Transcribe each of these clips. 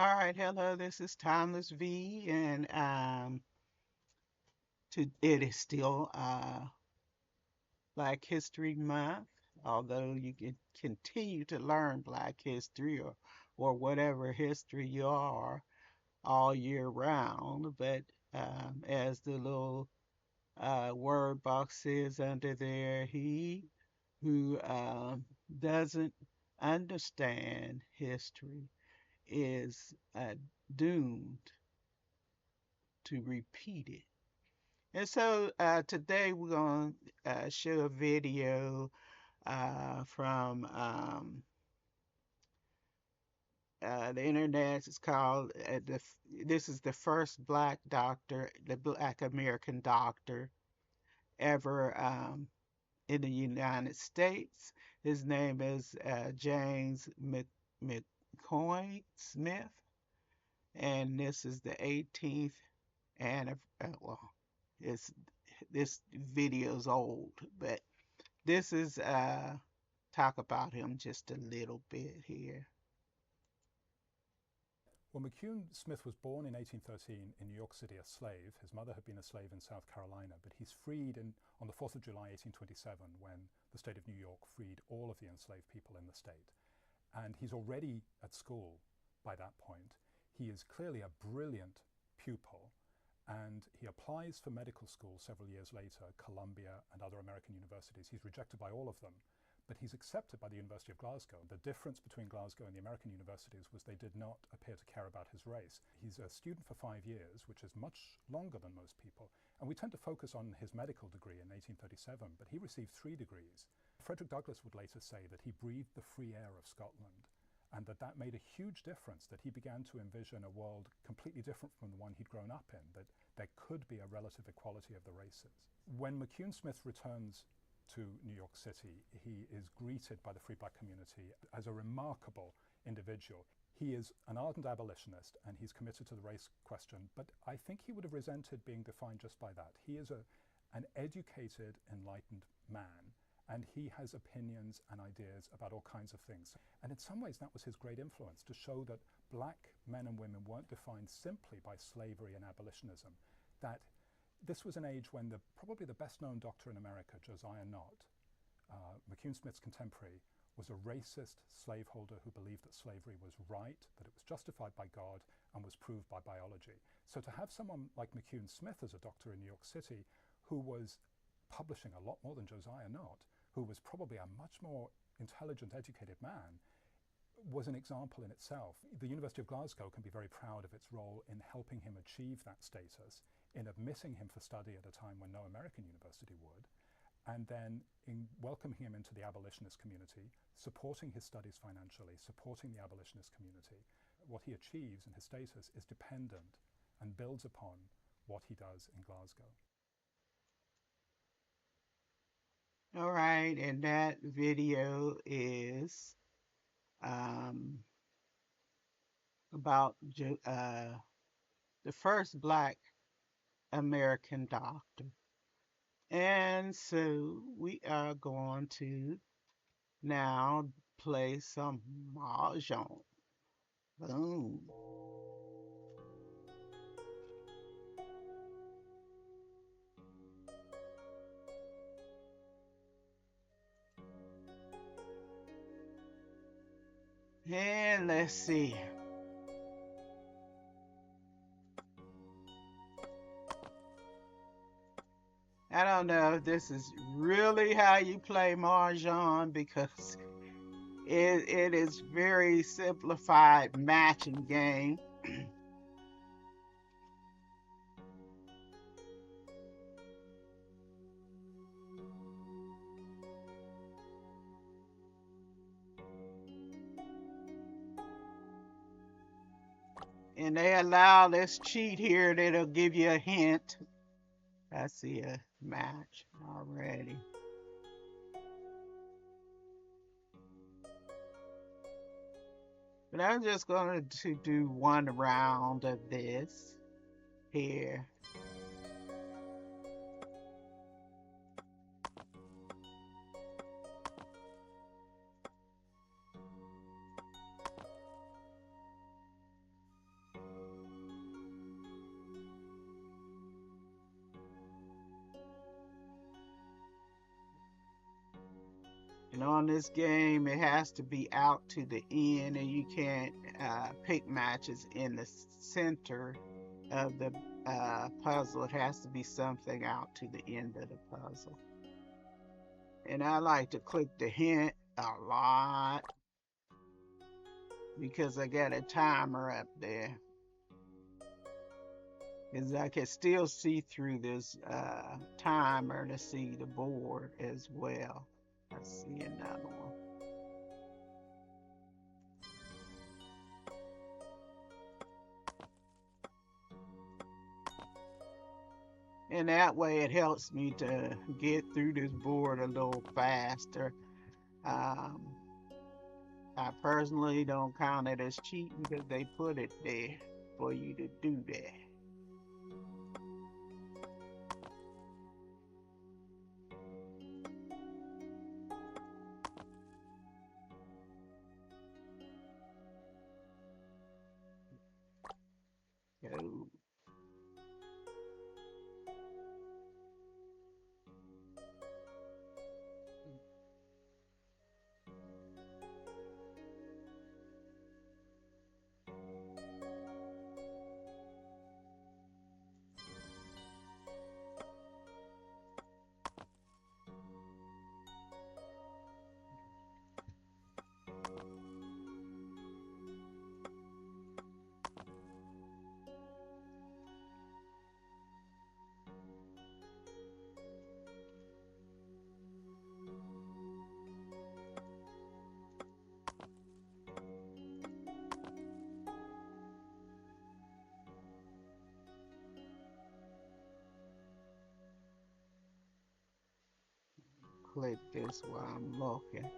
All right, hello, this is Timeless V, and it is still Black History Month, although you can continue to learn Black history or whatever history you are all year round. But as the little word box says under there, he who doesn't understand history is doomed to repeat it. And so today we're going to show a video from the internet. It's called this is the first black doctor, the black American doctor ever in the United States. His name is James McCoy Smith, and this is the 18th and well, it's this video's old, but this is talk about him just a little bit here. Well, McCune Smith was born in 1813 in New York City a slave. His mother had been a slave in South Carolina, but he's freed on the 4th of July 1827 when the state of New York freed all of the enslaved people in the state. And he's already at school by that point. He is clearly a brilliant pupil, and he applies for medical school several years later, Columbia and other American universities. He's rejected by all of them, but he's accepted by the University of Glasgow. The difference between Glasgow and the American universities was they did not appear to care about his race. He's a student for 5 years, which is much longer than most people, and we tend to focus on his medical degree in 1837, but he received 3 degrees. Frederick Douglass would later say that he breathed the free air of Scotland, and that made a huge difference, that he began to envision a world completely different from the one he'd grown up in, that there could be a relative equality of the races. When McCune Smith returns to New York City, he is greeted by the free black community as a remarkable individual. He is an ardent abolitionist and he's committed to the race question, but I think he would have resented being defined just by that. He is an educated, enlightened man, and he has opinions and ideas about all kinds of things. And in some ways that was his great influence, to show that black men and women weren't defined simply by slavery and abolitionism, that this was an age when probably the best known doctor in America, Josiah Nott, McCune Smith's contemporary, was a racist slaveholder who believed that slavery was right, that it was justified by God, and was proved by biology. So to have someone like McCune Smith as a doctor in New York City, who was publishing a lot more than Josiah Nott, who was probably a much more intelligent, educated man, was an example in itself. The University of Glasgow can be very proud of its role in helping him achieve that status, in admitting him for study at a time when no American university would, and then in welcoming him into the abolitionist community, supporting his studies financially, supporting the abolitionist community. What he achieves in his status is dependent and builds upon what he does in Glasgow. All right, and that video is um, about the first black American doctor. And so we are going to now play some Mahjong. Boom. And let's see. I don't know if this is really how you play Mahjong because it is very simplified matching game. And they allow this cheat here that'll give you a hint. I see a match already. But I'm just going to do one round of this here. And on this game, it has to be out to the end, and you can't pick matches in the center of the puzzle. It has to be something out to the end of the puzzle. And I like to click the hint a lot because I got a timer up there. Because I can still see through this timer to see the board as well. I see another one. And that way it helps me to get through this board a little faster. Um, I personally don't count it as cheating because they put it there for you to do that. Go. Click this while I'm looking.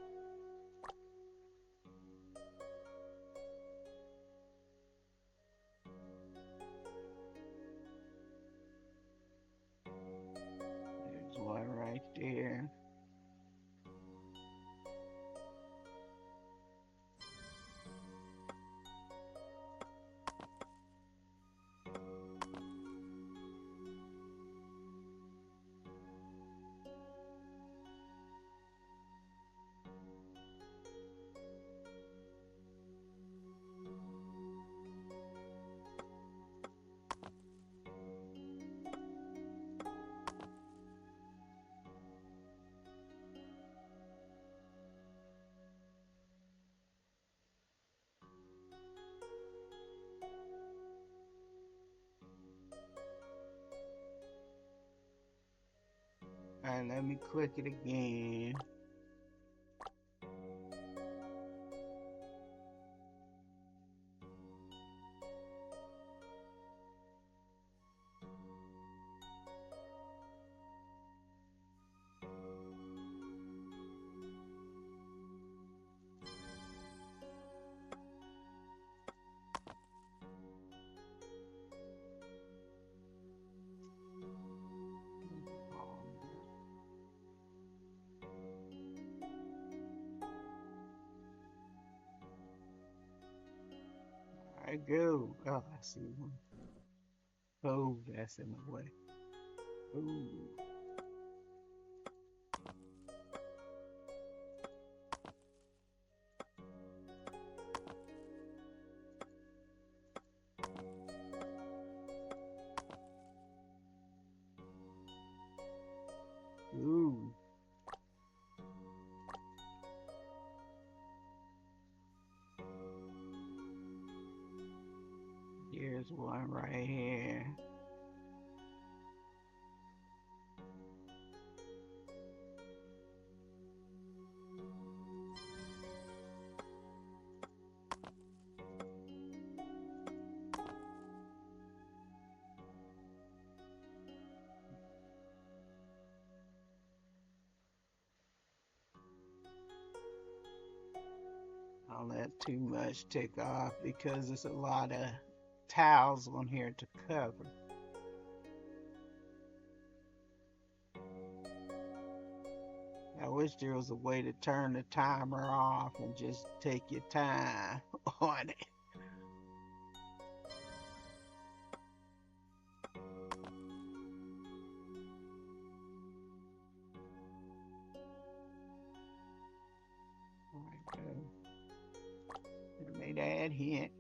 There's one right there. All right, let me click it again. I go. Oh, I see one. Oh, that's in the way. Ooh. Ooh. Here's one right here. Don't let too much take off because there's a lot of towels on here to cover. I wish there was a way to turn the timer off and just take your time on it. Right, that hint.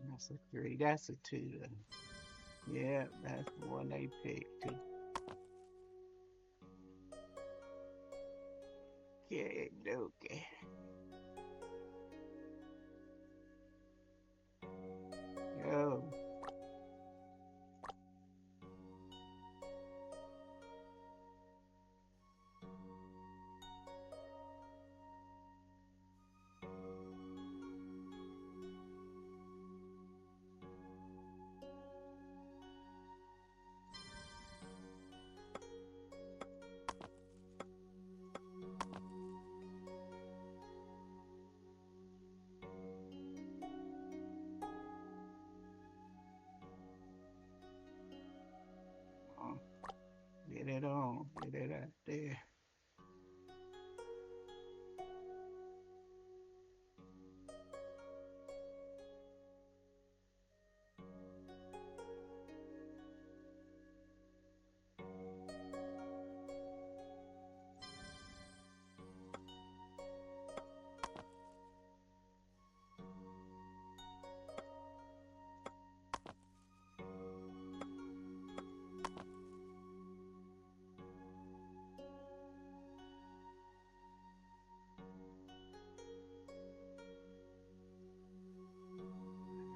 That's a three. That's a two. Yeah, that's the one they picked. Okay, okay. Yo. Oh, get it on. Get it out there.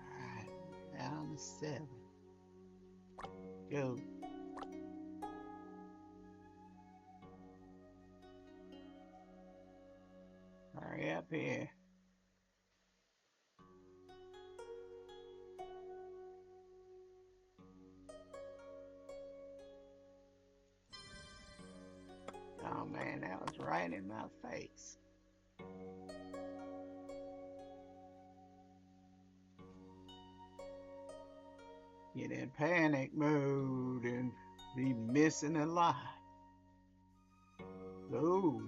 Alright, down to seven. Go. Hurry up here. Oh man, that was right in my face. Get in panic mode and be missing a lot. Go.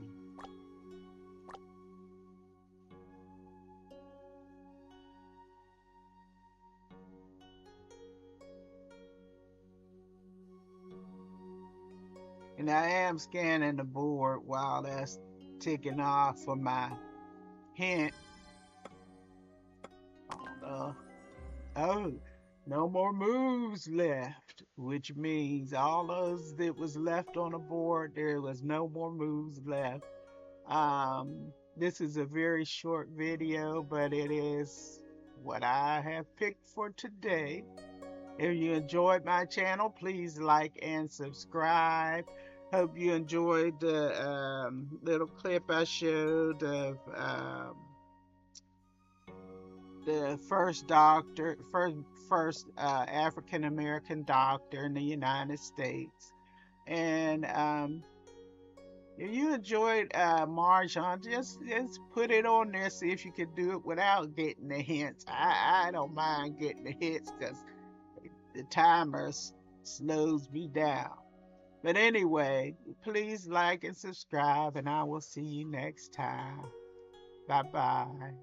And I am scanning the board while that's ticking off for my hint. Oh, oh, no more moves left, which means all those that was left on the board, there was no more moves left. This is a very short video, but it is what I have picked for today. If you enjoyed my channel, please like and subscribe. Hope you enjoyed the little clip I showed of the first African American doctor in the United States. And if you enjoyed Mahjong, just put it on there. See if you can do it without getting the hints. I don't mind getting the hints because the timer slows me down. But anyway, please like and subscribe, and I will see you next time. Bye bye.